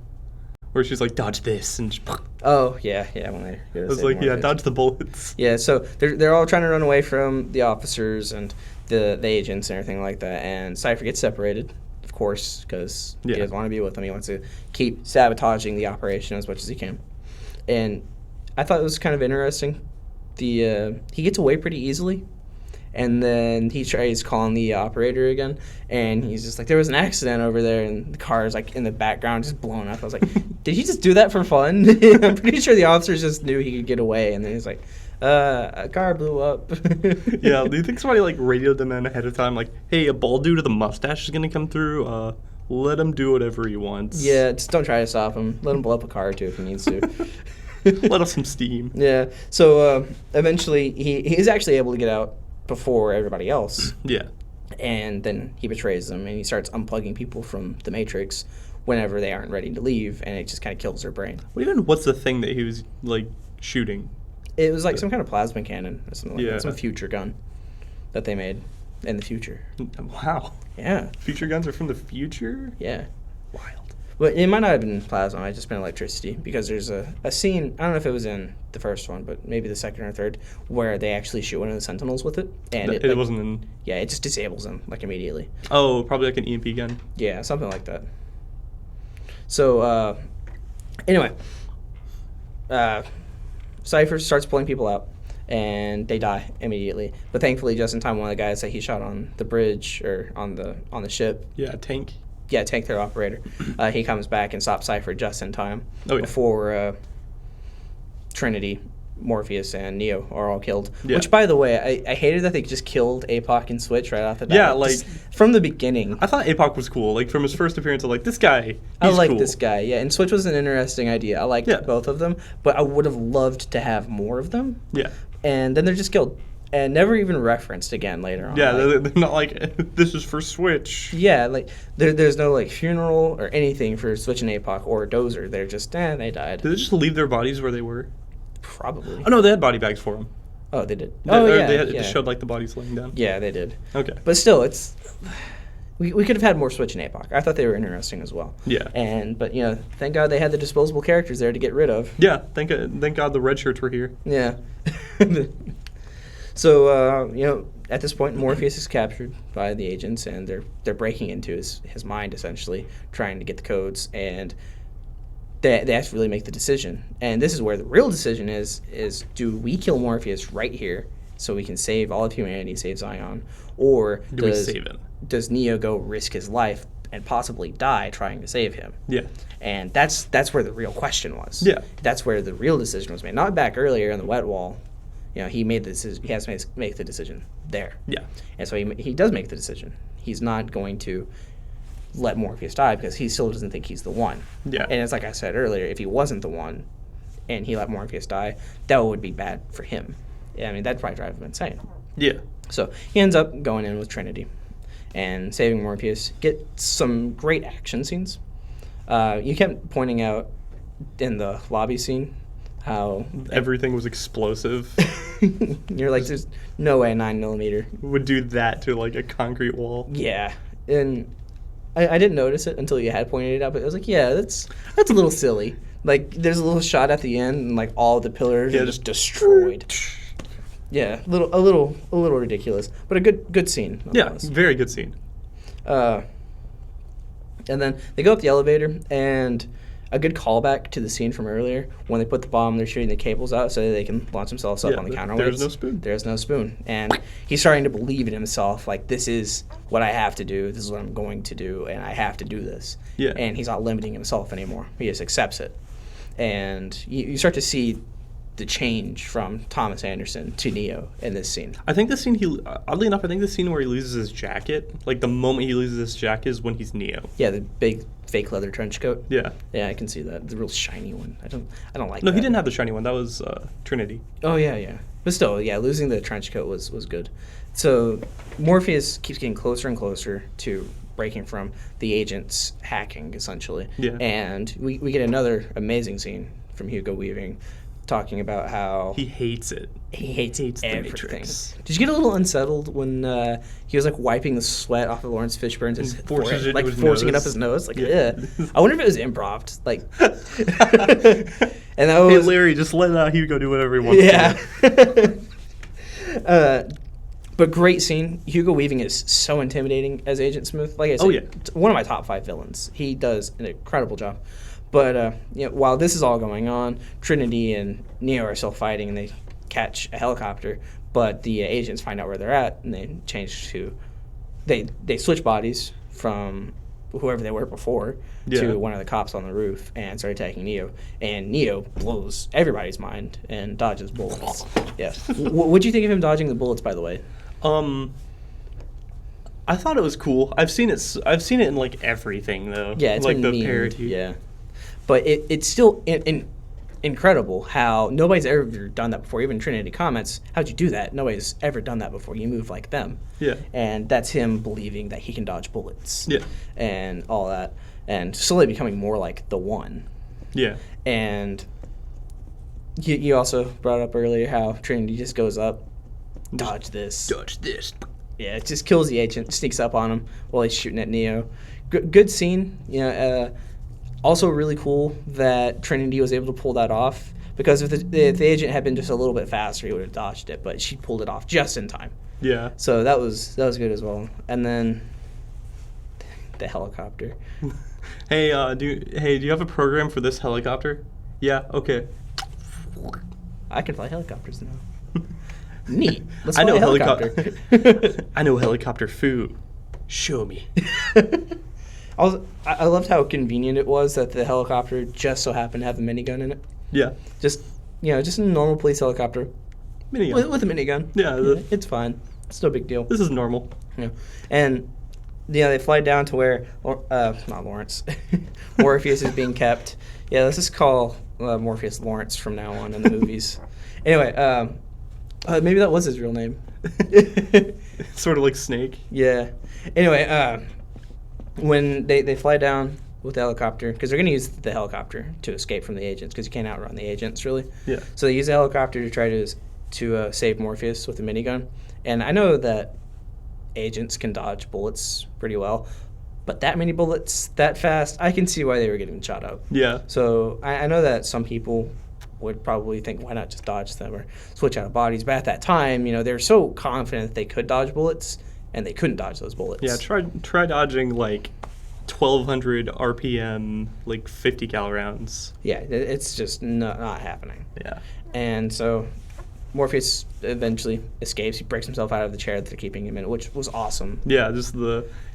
she's like, dodge this, and Oh yeah. When I I was like, yeah, dodge the bullets. Yeah, so they're all trying to run away from the officers and the agents and everything like that. And Cypher gets separated, of course, because he doesn't want to be with them. He wants to keep sabotaging the operation as much as he can. And I thought it was kind of interesting. He gets away pretty easily. And then he tries calling the operator again, and he's just like, there was an accident over there, and the car is like in the background just blowing up. I was like, did he just do that for fun? I'm pretty sure the officers just knew he could get away, and then he's like, a car blew up. Yeah, do you think somebody like radioed them in ahead of time, like, hey, a bald dude with a mustache is gonna come through, let him do whatever he wants. Yeah, just don't try to stop him. Let him blow up a car or two if he needs to. Let off some steam. Yeah. So eventually, he's actually able to get out before everybody else. Yeah. And then he betrays them, and he starts unplugging people from the Matrix whenever they aren't ready to leave, and it just kind of kills their brain. What's the thing that he was like shooting? It was like some kind of plasma cannon or something like Yeah. that. Some future gun that they made in the future. Wow. Yeah. Future guns are from the future? Yeah. Wild. But it might not have been plasma, it might have just been electricity, because there's a scene, I don't know if it was in the first one, but maybe the second or third, where they actually shoot one of the Sentinels with it. And It like, wasn't in... yeah, it just disables them, like, immediately. Oh, probably like an EMP gun. Yeah, something like that. So, anyway, Cypher starts pulling people out, and they die immediately. But thankfully, just in time, one of the guys that he shot on the bridge, or on the ship, Yeah, tank. yeah, tank their operator, he comes back and stops Cypher just in time Oh, yeah. before Trinity, Morpheus, and Neo are all killed. Yeah. Which, by the way, I hated that they just killed APOC and Switch right off the bat. Yeah, Just from the beginning. I thought APOC was cool. Like, from his first appearance, I'm like, this guy, he's I like cool. this guy, yeah. And Switch was an interesting idea. I liked Yeah. both of them, but I would have loved to have more of them. Yeah. And then they're just killed and never even referenced again later on. Yeah, Like, they're not like, this is for Switch. yeah, like there's no like funeral or anything for Switch and APOC or Dozer. They're just they died. Did they just leave their bodies where they were? Probably. Oh, no, they had body bags for them. Oh, they did. They yeah. just showed, like, the bodies laying down. Yeah, they did. Okay. But still, it's we could have had more Switch and APOC. I thought they were interesting as well. Yeah. But thank God they had the disposable characters there to get rid of. Yeah, thank God the red shirts were here. Yeah. So at this point, Morpheus is captured by the agents, and they're breaking into his mind, essentially trying to get the codes, and they have to really make the decision. And this is where the real decision is do we kill Morpheus right here so we can save all of humanity, save Zion, or Do we save him? does Neo go risk his life and possibly die trying to save him? Yeah. And that's where the real question was. Yeah. That's where the real decision was made. Not back earlier in the wet wall. He made the decision. He has to make the decision there. Yeah. And so he does make the decision. He's not going to let Morpheus die because he still doesn't think he's the one. Yeah. And it's like I said earlier, if he wasn't the one and he let Morpheus die, that would be bad for him. I mean, that'd probably drive him insane. Yeah. So he ends up going in with Trinity and saving Morpheus. Get some great action scenes. You kept pointing out in the lobby scene how Everything was explosive. you're like, there's no way a 9mm Would do that to, like, a concrete wall. Yeah, and I didn't notice it until you had pointed it out, but I was like, yeah, that's a little silly. Like, there's a little shot at the end, and like all the pillars are just destroyed. Yeah, a little ridiculous, but a good scene. Yeah, nonetheless. very good scene. And then they go up the elevator, and a good callback to the scene from earlier when they put the bomb, they're shooting the cables out so that they can launch themselves up Yeah, on the counterweights. there's no spoon. There's no spoon. And he's starting to believe in himself, like, this is what I have to do, this is what I'm going to do, and I have to do this. Yeah. And he's not limiting himself anymore. He just accepts it. And you start to see the change from Thomas Anderson to Neo in this scene. I think the scene oddly enough, I think the scene where he loses his jacket, like the moment he loses his jacket is when he's Neo. Yeah, the big fake leather trench coat. Yeah. Yeah, I can see that. The real shiny one. I don't like No, that. he didn't have the shiny one. That was Trinity. Oh yeah. But still, yeah, losing the trench coat was good. So Morpheus keeps getting closer and closer to breaking from the agents hacking, essentially. Yeah. And we get another amazing scene from Hugo Weaving talking about how He hates it. he hates the everything. Matrix. Did you get a little unsettled when he was like wiping the sweat off of Lawrence Fishburne's And forces it like into his forcing it nose. up his nose? Like, Yeah. yeah. I wonder if it was improv. Like, and that Hey, was Larry, just let Hugo do whatever he wants to yeah. But great scene. Hugo Weaving is so intimidating as Agent Smith. Like I said, Oh, yeah. one of my top 5 villains. He does an incredible job. But while this is all going on, Trinity and Neo are still fighting, and they catch a helicopter. But the agents find out where they're at, and they change to they switch bodies from whoever they were before Yeah. to one of the cops on the roof and start attacking Neo. And Neo blows everybody's mind and dodges bullets. Yeah. What'd you think of him dodging the bullets, by the way? I thought it was cool. I've seen it in like everything though. Yeah, it's like been the memed, parody. Yeah, but it's still in incredible how nobody's ever done that before. Even Trinity comments, how'd you do that? Nobody's ever done that before. You move like them. Yeah. And that's him believing that he can dodge bullets. Yeah. And all that. And slowly becoming more like the One. Yeah. And you also brought up earlier how Trinity just goes up, dodge this. Dodge this. Yeah, it just kills the agent, sneaks up on him while he's shooting at Neo. Good scene. You know, also really cool that Trinity was able to pull that off, because if the agent had been just a little bit faster, he would have dodged it, but she pulled it off just in time. Yeah. So that was good as well. And then the helicopter. Hey, do you have a program for this helicopter? Yeah. Okay. I can fly helicopters now. Neat. Let's I fly know a helicopter. I know helicopter foo. Show me. I loved how convenient it was that the helicopter just so happened to have a minigun in it. Yeah. Just a normal police helicopter Minigun. with a minigun. Yeah, It's fine. It's no big deal. This is normal. Yeah. And they fly down to where not Lawrence, Morpheus is being kept. Yeah, let's just call Morpheus Lawrence from now on in the movies. Anyway, maybe that was his real name. Sort of like Snake. Yeah. Anyway, when they fly down with the helicopter, because they're going to use the helicopter to escape from the agents, because you can't outrun the agents, really. Yeah. So they use the helicopter to try to save Morpheus with a minigun. And I know that agents can dodge bullets pretty well, but that many bullets that fast, I can see why they were getting shot up. Yeah. So I know that some people would probably think, why not just dodge them or switch out of bodies? But at that time, they were so confident that they could dodge bullets, and they couldn't dodge those bullets. Yeah, try dodging like 1,200 RPM, like 50 cal rounds. Yeah, it's just not happening. Yeah. And so Morpheus eventually escapes. He breaks himself out of the chair that they're keeping him in, which was awesome. Yeah, just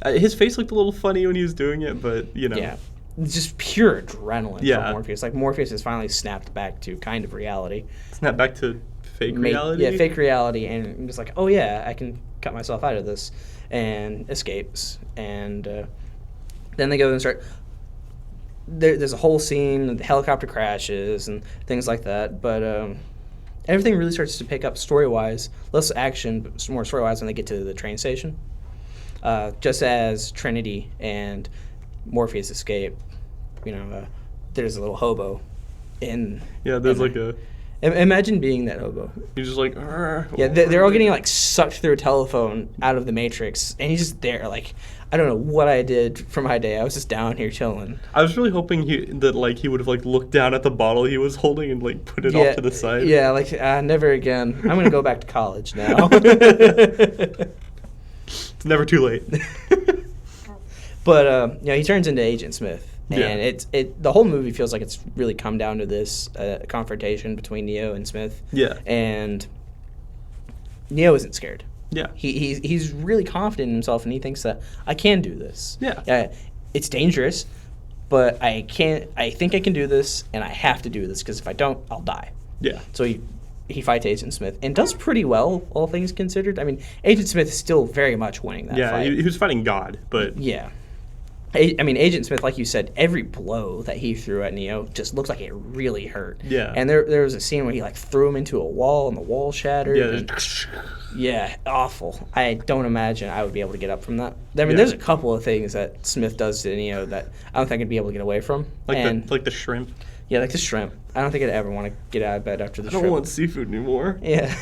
his face looked a little funny when he was doing it, but Yeah, it's just pure adrenaline Yeah. for Morpheus. Like, Morpheus has finally snapped back to kind of reality. Snap back to fake reality. Yeah, fake reality, and I'm just like, oh yeah, I can cut myself out of this, and escapes. And then they go and start. There's a whole scene. The helicopter crashes and things like that, but everything really starts to pick up story-wise. Less action, but more story-wise when they get to the train station. Just as Trinity and Morpheus escape, there's a little hobo in. Yeah, there's like a. Imagine being that hobo. He's just like. Yeah, they're all getting like sucked through a telephone out of the Matrix, and he's just there. Like, I don't know what I did for my day. I was just down here chilling. I was really hoping he would have like looked down at the bottle he was holding and like put it off to the side. Yeah, like never again. I'm gonna go back to college now. It's never too late. But he turns into Agent Smith. And Yeah. the whole movie feels like it's really come down to this confrontation between Neo and Smith. Yeah. And Neo isn't scared. Yeah. He's really confident in himself, and he thinks that I can do this. Yeah. It's dangerous, but I think I can do this, and I have to do this, because if I don't, I'll die. Yeah. So he fights Agent Smith and does pretty well, all things considered. I mean, Agent Smith is still very much winning that Yeah, fight. he was fighting God, but Yeah. I mean, Agent Smith, like you said, every blow that he threw at Neo just looks like it really hurt. Yeah. And there was a scene where he like threw him into a wall, and the wall shattered. yeah, Yeah, awful. I don't imagine I would be able to get up from that. I mean, Yeah. there's a couple of things that Smith does to Neo that I don't think I'd be able to get away from. like the shrimp. Yeah, like the shrimp. I don't think I'd ever want to get out of bed after the I don't shrimp. want seafood anymore. Yeah,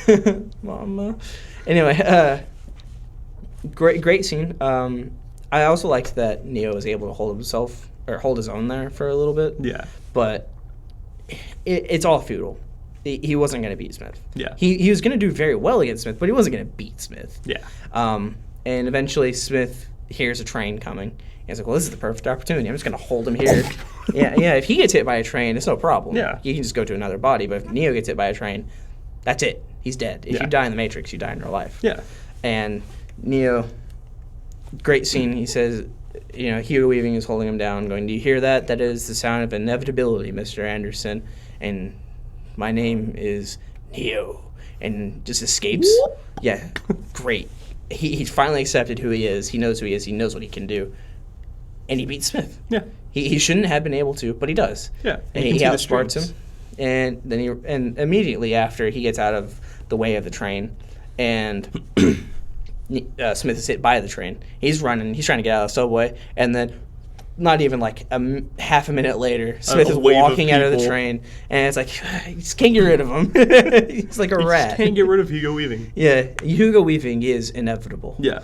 Mama. Anyway, great scene. I also liked that Neo was able to hold his own there for a little bit. Yeah. But it's all futile. He wasn't going to beat Smith. Yeah. He was going to do very well against Smith, but he wasn't going to beat Smith. Yeah. And eventually Smith hears a train coming. He's like, well, this is the perfect opportunity. I'm just going to hold him here. Yeah. If he gets hit by a train, it's no problem. Yeah. He can just go to another body. But if Neo gets hit by a train, that's it. He's dead. If Yeah. you die in the Matrix, you die in real life. Yeah. And Neo, great scene. He says, Hugo Weaving is holding him down, going, "Do you hear that? That is the sound of inevitability, Mr. Anderson. And my name is Neo." And just escapes. Yeah, great. He's finally accepted who he is. He knows who he is. He knows what he can do. And he beats Smith. Yeah. He shouldn't have been able to, but he does. Yeah. And You he can see the outsmarts him. strengths. and then and immediately after he gets out of the way of the train, and Smith is hit by the train. He's running. He's trying to get out of the subway, and then not even like half a minute later, Smith is walking out of the train, and it's like you just can't get rid of him. He's like a rat. Just can't get rid of Hugo Weaving. Yeah, Hugo Weaving is inevitable. Yeah,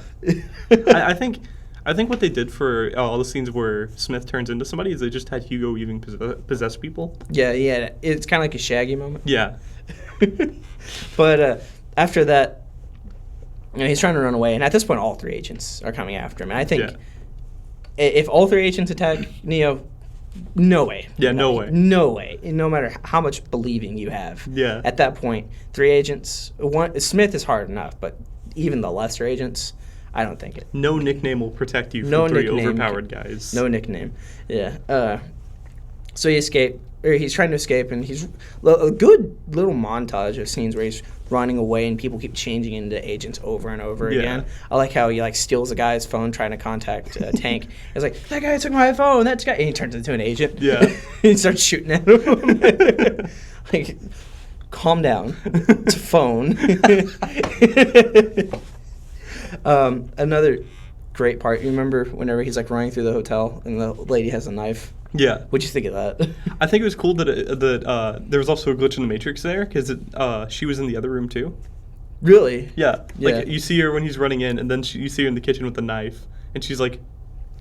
I think what they did for all the scenes where Smith turns into somebody is they just had Hugo Weaving possess people. Yeah, it's kind of like a Shaggy moment. Yeah, but after that, he's trying to run away, and at this point, all 3 agents are coming after him. And I think if all 3 agents attack Neo, no way. Yeah, no way. No way. No matter how much believing you have. Yeah. At that point, 3 agents. Smith is hard enough, but even the lesser agents, I don't think it. No nickname will protect you from 3 overpowered guys. No nickname. Yeah. So he's trying to escape, and he's a good little montage of scenes where he's running away and people keep changing into agents over and over again. I like how he steals a guy's phone trying to contact a Tank. He's like, that guy took my phone. That guy, and he turns into an agent. Yeah. He starts shooting at him. Calm down. It's a phone. Another great part. You remember whenever he's running through the hotel and the lady has a knife? Yeah. What'd you think of that? I think it was cool that there was also a glitch in the Matrix there because she was in the other room too. Really? Yeah. You see her when he's running in, and then you see her in the kitchen with the knife, and she's like,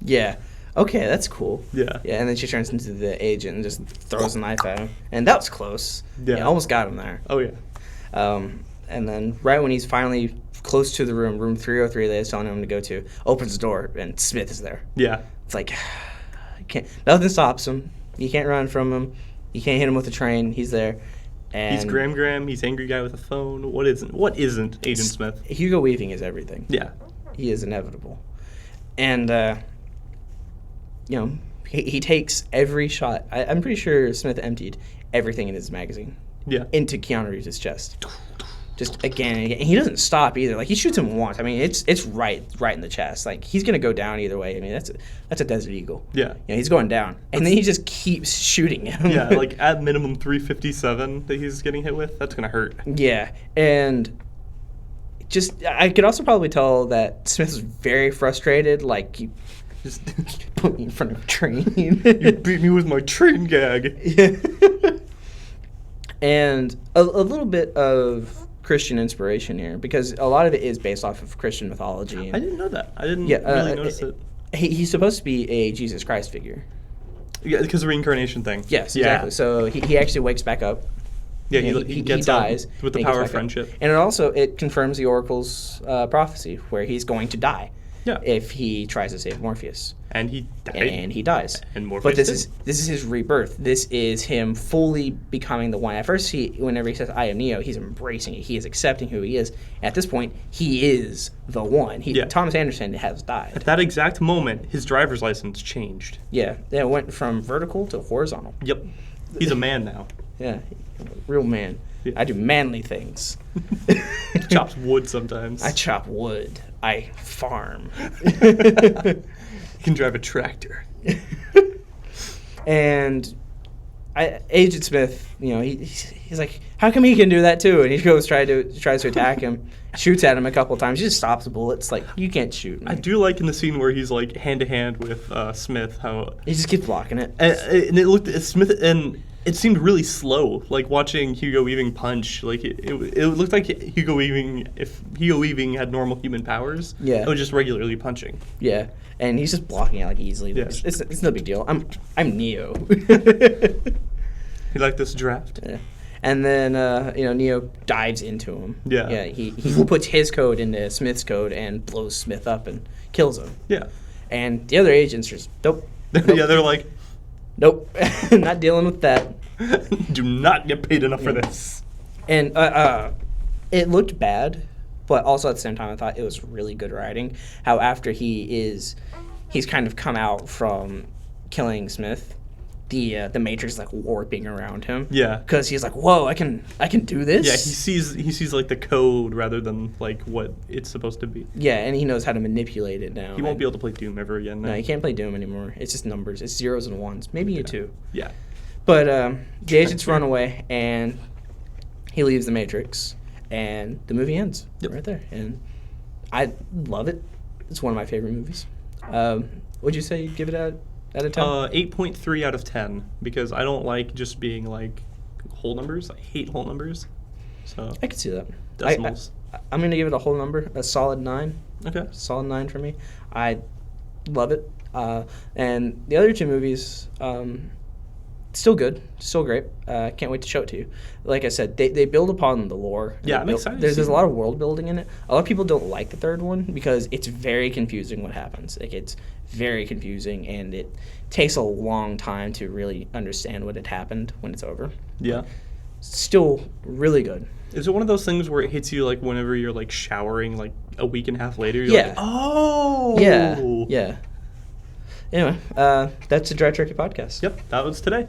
yeah. Okay, that's cool. Yeah. Yeah, and then she turns into the agent and just throws a knife at him. And that was close. Yeah. Almost got him there. Oh, yeah. And then right when he's finally close to the room 303 that he's telling him to go to, opens the door, and Smith is there. Yeah. It's like, nothing stops him. You can't run from him. You can't hit him with a train. He's there. And he's Graham. He's angry guy with a phone. What isn't Agent Smith? Hugo Weaving is everything. Yeah. He is inevitable. And, he takes every shot. I'm pretty sure Smith emptied everything in his magazine. Yeah. Into Keanu Reeves' chest. Just again and again. And he doesn't stop either. He shoots him once. I mean, it's right in the chest. He's gonna go down either way. I mean, that's a Desert Eagle. Yeah. He's going down, and then he just keeps shooting him. Yeah, at minimum 357 that he's getting hit with. That's gonna hurt. Yeah, and I could also probably tell that Smith was very frustrated. You just put me in front of a train. You beat me with my train gag. Yeah. And a little bit of Christian inspiration here, because a lot of it is based off of Christian mythology. I didn't know that. I didn't really notice it. He's supposed to be a Jesus Christ figure. Yeah, because of the reincarnation thing. Yes, exactly. So he actually wakes back up. Yeah, he dies with the power of friendship. And it confirms the Oracle's prophecy, where he's going to die. Yeah. If he tries to save Morpheus. And he died. And he dies. And Morpheus But this is his rebirth. This is him fully becoming the one. At first, whenever he says, I am Neo, he's embracing it. He is accepting who he is. At this point, he is the one. Thomas Anderson has died. At that exact moment, his driver's license changed. Yeah. It went from vertical to horizontal. Yep. He's a man now. Yeah. Real man. Yeah. I do manly things. He chops wood sometimes. I chop wood. I farm. You can drive a tractor. And Agent Smith, he's like, how come he can do that too? And he tries to attack him, shoots at him a couple times. He just stops the bullets. You can't shoot me. I do like in the scene where he's hand to hand with Smith how he just keeps blocking it. And it looked at Smith and it seemed really slow, watching Hugo Weaving punch. It looked like Hugo Weaving, if Hugo Weaving had normal human powers, it was just regularly punching. Yeah, and he's just blocking it easily. Yeah. It's no big deal. I'm Neo. You like this draft? Yeah. And then Neo dives into him. Yeah. Yeah. He puts his code into Smith's code and blows Smith up and kills him. Yeah. And the other agents are just nope. Yeah, they're like, nope, not dealing with that. Do not get paid enough for this. And it looked bad, but also at the same time, I thought it was really good writing. How after he's kind of come out from killing Smith, the Matrix is warping around him. Yeah, because he's like, whoa, I can do this. Yeah, he sees the code rather than what it's supposed to be. Yeah, and he knows how to manipulate it now. He won't be able to play Doom ever again. No, he can't play Doom anymore. It's just numbers. It's zeros and ones, maybe a 2. Yeah. But the agents run away, and he leaves the Matrix, and the movie ends right there. And I love it. It's one of my favorite movies. Would you say you'd give it out of 10? 8.3 out of 10 because I don't like just being like whole numbers. I hate whole numbers. So I can see that. decimals. I'm going to give it a whole number, a solid 9. Okay. Solid 9 for me. I love it. And the other two movies, still good, still great. Can't wait to show it to you. Like I said, they build upon the lore. Yeah, I'm excited to There's see a lot of world building in it. A lot of people don't like the third one because it's very confusing what happens. Like, it's very confusing, and it takes a long time to really understand what had happened when it's over. Yeah. Still really good. Is it one of those things where it hits you like whenever you're like showering like a week and a half later? You're Yeah. like, oh. Yeah. Anyway, that's the Dry Turkey Podcast. Yep, that was today.